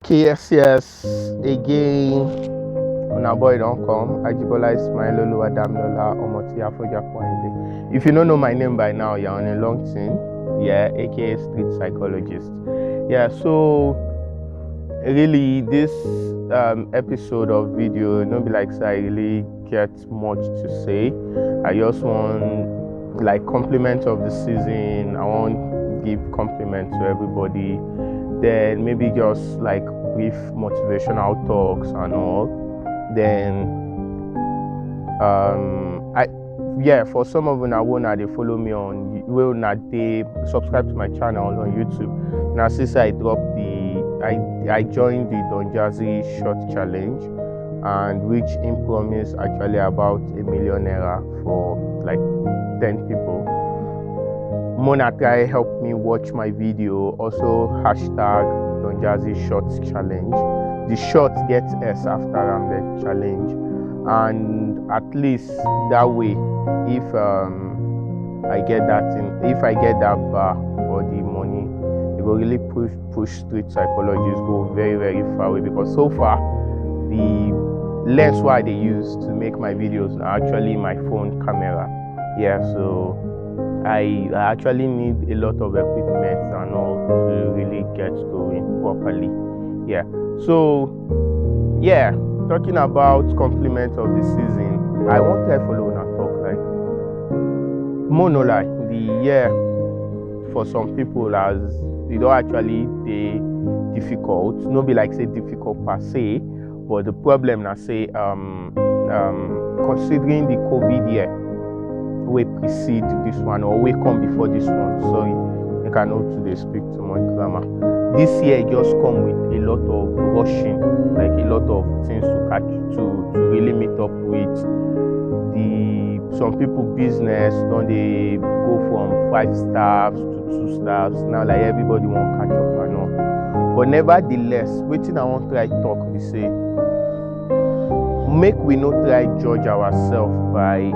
Yes, again. Una boy don't come. Ajibola Ismail Oluwadamilola Omoti Afoja Kwande. If you don't know my name by now, you're on a long thing. Yeah, aka street psychologist. Yeah, so really this episode of video no be like say I really get much to say. I just want like compliment of the season. I want give compliment to everybody. Then maybe just like brief motivational talks and all. Then for some of una wanna they follow me on they subscribe to my channel on YouTube. Now since I dropped I joined the Don Jazzy short challenge, and which in promise actually about $1 million for like 10 people. Mona try help me watch my video. Also hashtag Don Jazzy Shorts Challenge. The shorts get S after the challenge, and at least that way, if I get that bar or the money, it will really push street psychologists go very very far away. Because so far the lens why they use to make my videos are actually my phone camera. Yeah, so I actually need a lot of equipment and all to really get going properly. Yeah. So yeah, talking about compliment of the season, I want to follow and talk like monolike the year for some people as you don't actually they difficult. No be like say difficult per se, but the problem na say considering the COVID year we precede this one or we come before this one. Sorry, I cannot today speak too much grammar. This year just come with a lot of rushing, like a lot of things to catch to really meet up with. Some people business don't they go from 5 staffs to 2 staffs now, like everybody won't catch up and all. But nevertheless, waiting I want to try talk we say make we not try judge ourselves by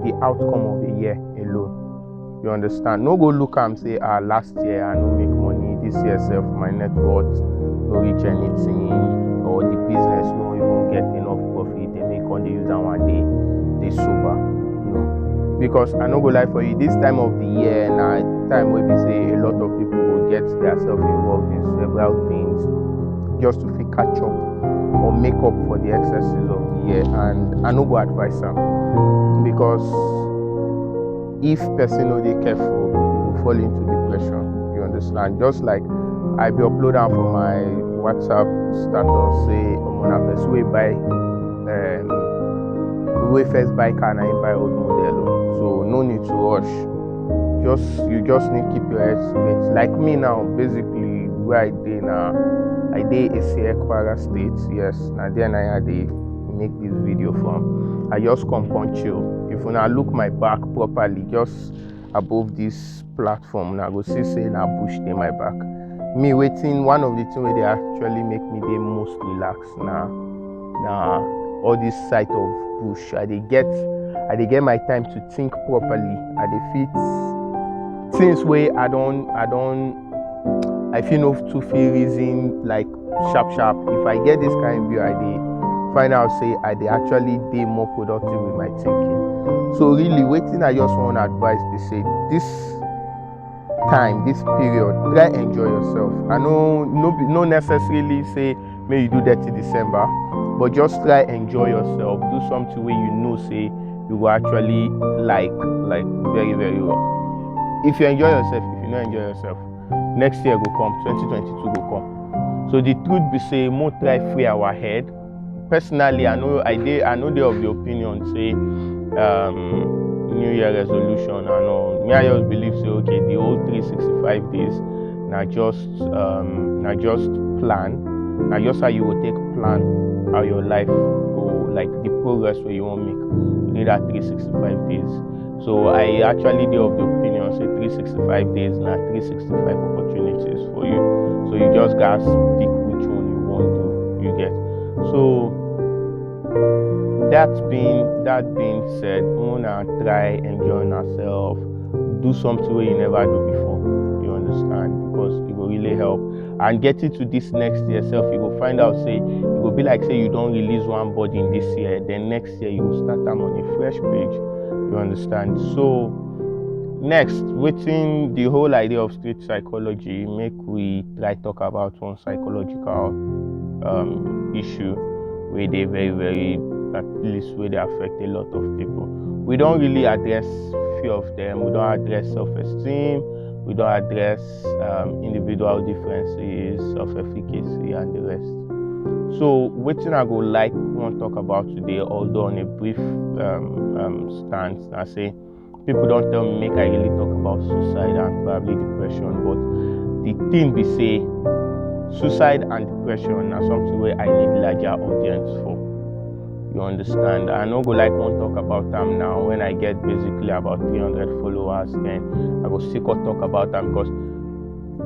the outcome of the year alone. You understand? No go look and say last year I no make money, this year self my net worth no reach anything, or the business no even get enough profit, they make on the user one day they sober. No, because I no go lie for you, this time of the year now time where we say a lot of people will get themselves involved in several things just to fit catch up or make up for the excesses of the year, and I no go advise them. Because if person no dey careful, you will fall into depression. You understand? Just like I be upload am for my WhatsApp status say na person wey buy wey first buy car na him buy old model. So no need to rush. You just need to keep your head straight. Like me now, basically where I dey now, I dey ACA Kwara State. Yes, na there I dey make this video from. I just come chill. If una look my back properly, just above this platform, I go see say na bush dey my back. Me waiting, one of the things where they actually make me the most relaxed now all this sight of bush. I dey get my time to think properly. I dey fit things where I feel no to feel reason like sharp. If I get this kind of view, I dey find out say I dey actually be more productive with my thinking. So really waiting, I just want to advise they say this time, this period, try enjoy yourself. I know no necessarily say may you do that till December, but just try enjoy yourself. Do something where you know say you will actually like very very well. If you enjoy yourself, if you don't enjoy yourself, next year will come, 2022 will come. So the truth be say more try free our head. Personally, I know they of the opinion say New Year resolution and all. Me I just believe say okay, the whole 365 days now just plan. Now just how you will take plan how your life or like the progress where you want to make within that 365 days. So I actually do of the opinion say 365 days now 365 opportunities for you. So you just guys pick which one you want to, you get. So that being said, wanna try enjoying ourselves, do something where you never do before. You understand? understand, because it will really help. And getting to this next year self, you will find out, say, it will be like, say, you don't release one body in this year, then next year you will start them on a fresh page. You understand? So next, within the whole idea of street psychology, make we try talk about one psychological issue where they very, very, at least where they affect a lot of people. We don't really address few of them. We don't address self-esteem. We don't address individual differences, self-efficacy, and the rest. So, what I go like want to talk about today, although on a brief stance, I say people don't tell me make I really talk about suicide and probably depression, but the thing we say, suicide and depression are something where I need larger audience for. You understand? I no go like won't talk about them now. When I get basically about 300 followers, then I go still talk about them, because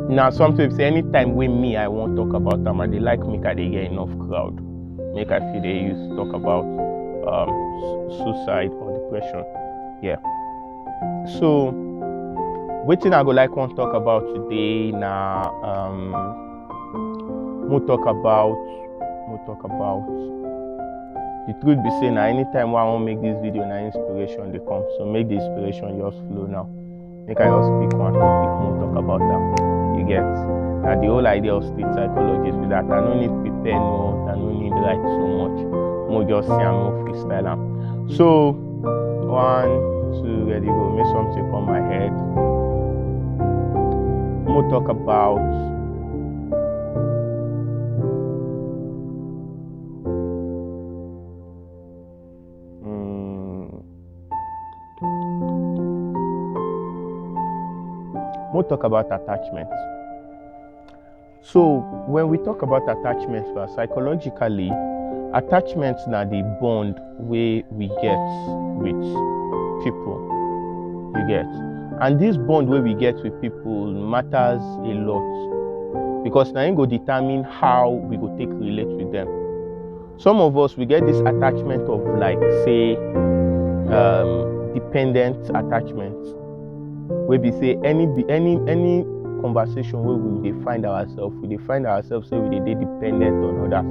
now sometimes anytime with me I won't talk about them, and they like make I they get enough crowd. Make I feel they use talk about suicide or depression. Yeah. So what thing I go like want talk about today now, we'll talk about the truth be saying, anytime I want to make this video, na inspiration they come. So make the inspiration just flow now. Make I just pick one topic, we'll talk about that. You get? Now the whole idea of street psychology is that I don't need prepare notes, I don't need write so much. More just see and more freestyle. So 1, 2, ready go. Make something come my head. We'll talk about we'll talk about attachments. So when we talk about attachments, psychologically, attachments are the bond we get with people. You get? And this bond where we get with people matters a lot, because now it go determine how we go take relate with them. Some of us, we get this attachment of like, say, dependent attachment, where we say any conversation where we find ourselves say we dey dependent on others.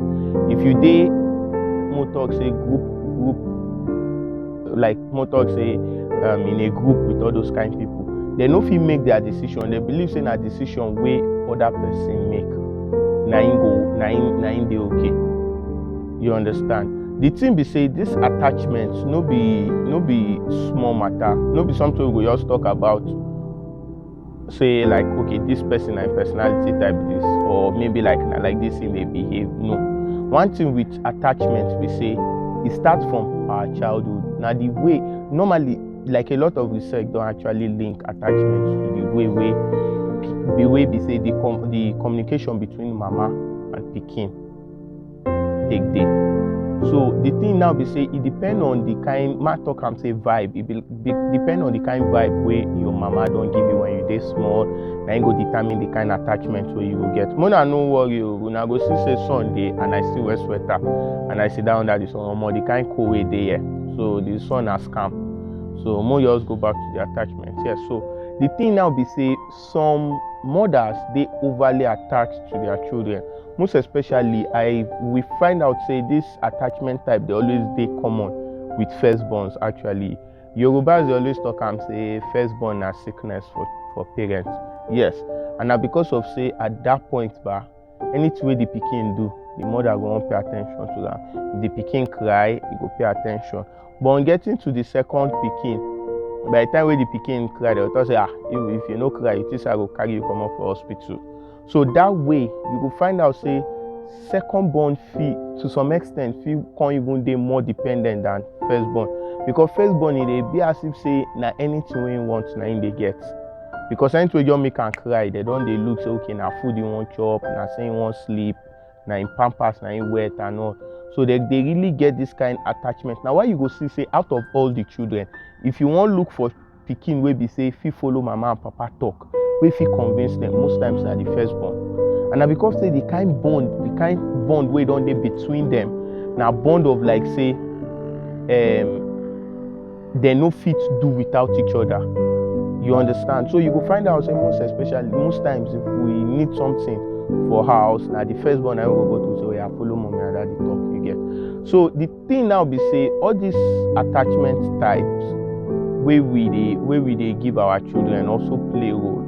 If you dey more talk say group like more talk say in a group with all those kind of people, they no fit make their decision. They believe say na decision wey other person make, na im dey okay. You understand? The thing be say this attachment no be small matter. No be something we go just talk about. Say like, okay, this person and personality type this, or maybe like this in they behave. No. One thing with attachment, we say it starts from our childhood. Now the way normally, like a lot of research don't actually link attachments to the way we say the communication between mama and pikin take day. So the thing now be say it depend on the kind, ma talk am say vibe. It depend on the kind vibe where your mama don't give you when you dey small. Now you go determine the kind attachment where you will get. Mona no worry, when I go see say Sunday and I still wear sweater and I sit down under the sun, more the kind cold way dey here. So the sun has come. So more just go back to the attachment. Yeah. So the thing now be say some mothers they overly attached to their children. Most especially, we find out say this attachment type they always they common with firstborns. Actually, Yorubas they always talk and say firstborn are sickness for parents. Yes, and now because of say at that point, anything the pikin do, the mother go pay attention to that. If the pikin cry, you go pay attention. But on getting to the second pikin, by the time when the pikin cry, they will say, if you no cry, it is I go carry you come up for hospital. So that way, you will find out, say, second born feel, to some extent, can't even be more dependent than firstborn. Because firstborn, they be as if, say, na anything we want, na in they get. Because anything you make and cry, they look, say, okay, na food you want chop, na say you want sleep, na in pampers, na in wet and all. So they really get this kind of attachment. Now, why you go see, say, out of all the children, if you want look for pikin wey be say, if you follow mama and papa talk, we fit convince them, most times na the firstborn. And na because say the kind bond wey don dey between them, na bond of like say they no fit do without each other. You understand? So you go find out, say most times if we need something for house, now the first one I will go to say, yeah, follow mommy and daddy talk, you get. So the thing now be say all these attachment types where we they give our children also play a role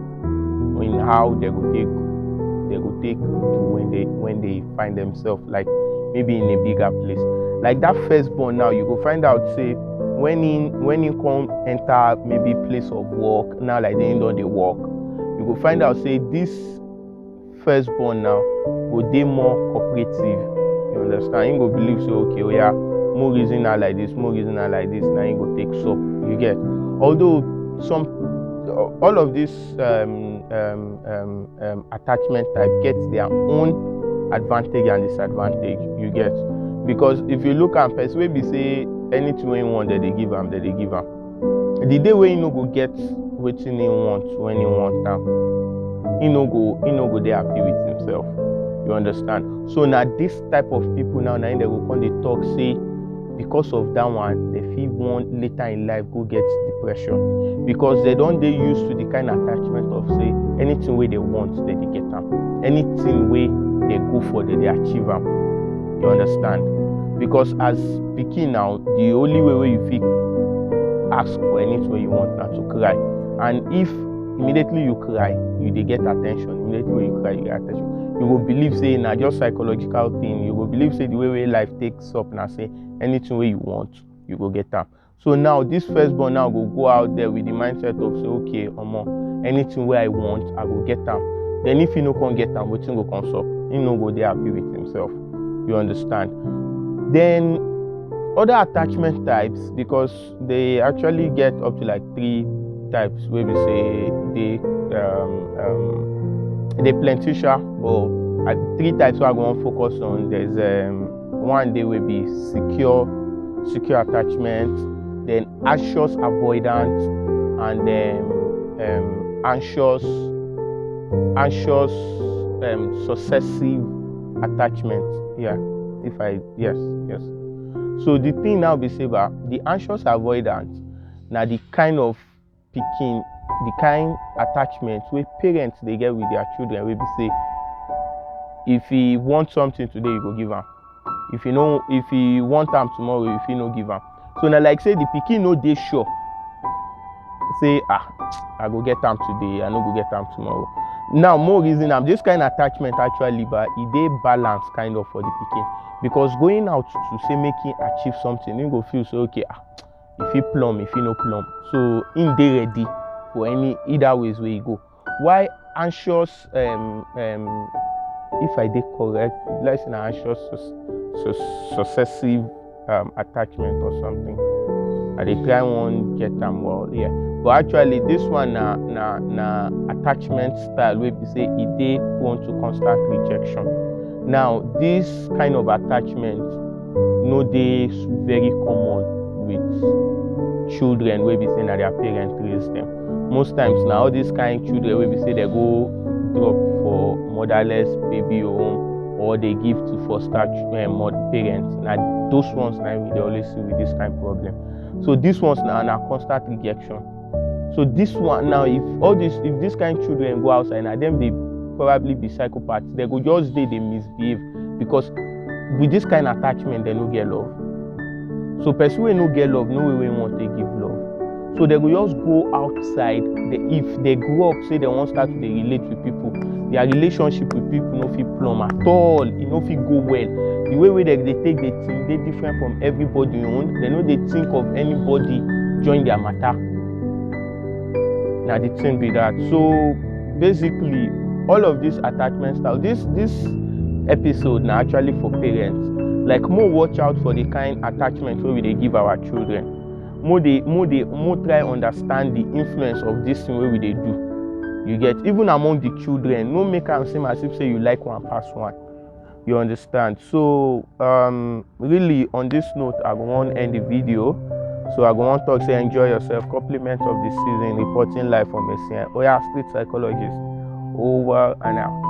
in how they go take do when they find themselves like maybe in a bigger place. Like that firstborn now, you go find out say when he come enter maybe place of work now, like they don't they work, you go find out say this firstborn now go dey more cooperative. You understand? He go believe say okay, oh yeah, more reason are like this, now he go take so you get. Although all of this attachment type gets their own advantage and disadvantage, you get. Because if you look at person wey be say anything wey he want that they give him. The day wey he no go get wetin he want when he want am, he no go dey happy with himself. You understand? So now this type of people now they go come dey talk say because of that one they feel want later in life go get depression because they don't dey used to the kind of attachment of say anything wey they want they get am, anything wey they go for they achieve am. You understand? Because as pikin now, the only way you fit ask for anything you want now to cry, and if immediately you cry you dey get attention, immediately when you cry you get attention, you will believe say na just psychological thing. You will believe say the way life takes up now say anything wey you want you go get am. So now this firstborn now go out there with the mindset of say okay, anything wey I want I go get am. Then if he no can get am, wetin go come sup? He no go dey happy with himself. You understand? Then other attachment types, because they actually get up to like 3 types where we say they plenty sha, but 3 types I want to focus on. There's one day will be secure attachment, then anxious avoidance, and then anxious successive attachment. Yes. So the thing now be say about the anxious avoidance, now the kind of picking, the kind attachment where parents they get with their children, where be say if he wants something today, you go give him. If he want them tomorrow, if he no give him. So now like say the pikin no dey sure. Say I go get them today, I no go get them tomorrow. Now more reason this kind of attachment actually, but it dey balance kind of for the pikin, because going out to say making achieve something, you go feel so okay. If he plumb, if he no plumb, so in dey ready for either ways where you go. Why anxious? If I dey correct, like an anxious successive attachment or something. I dey try one get them well, yeah. But actually, this one na attachment style where we say it dey prone to constant rejection. Now, this kind of attachment no dey very common with children where we say that their parents raise them. Most times now, all these kind of children where we say they go drop for motherless baby home, or they give to foster parents. Now, those ones now we always see with this kind of problem. So these ones now are constant rejection. So this one now, if this kind of children go outside, now them they probably be psychopaths. They go just they misbehave, because with this kind of attachment they no get love. So person wey no get love, no way want to give love. So they go just go outside. If they grow up, say they want start to relate with people, their relationship with people no fit plumb at all. It no fit go well. The way they take the thing, they different from everybody own. They know they think of anybody join their matter. Now the thing be that. So basically, all of this attachment style, this episode now actually for parents. Like more watch out for the kind attachment where they give our children. More try understand the influence of this thing where they do. You get, even among the children, no make them seem as if say you like one pass one. You understand? So really on this note, I want to end the video. So I want to talk, say enjoy yourself, compliment of the season, reporting live from a street psychologist. Over and out.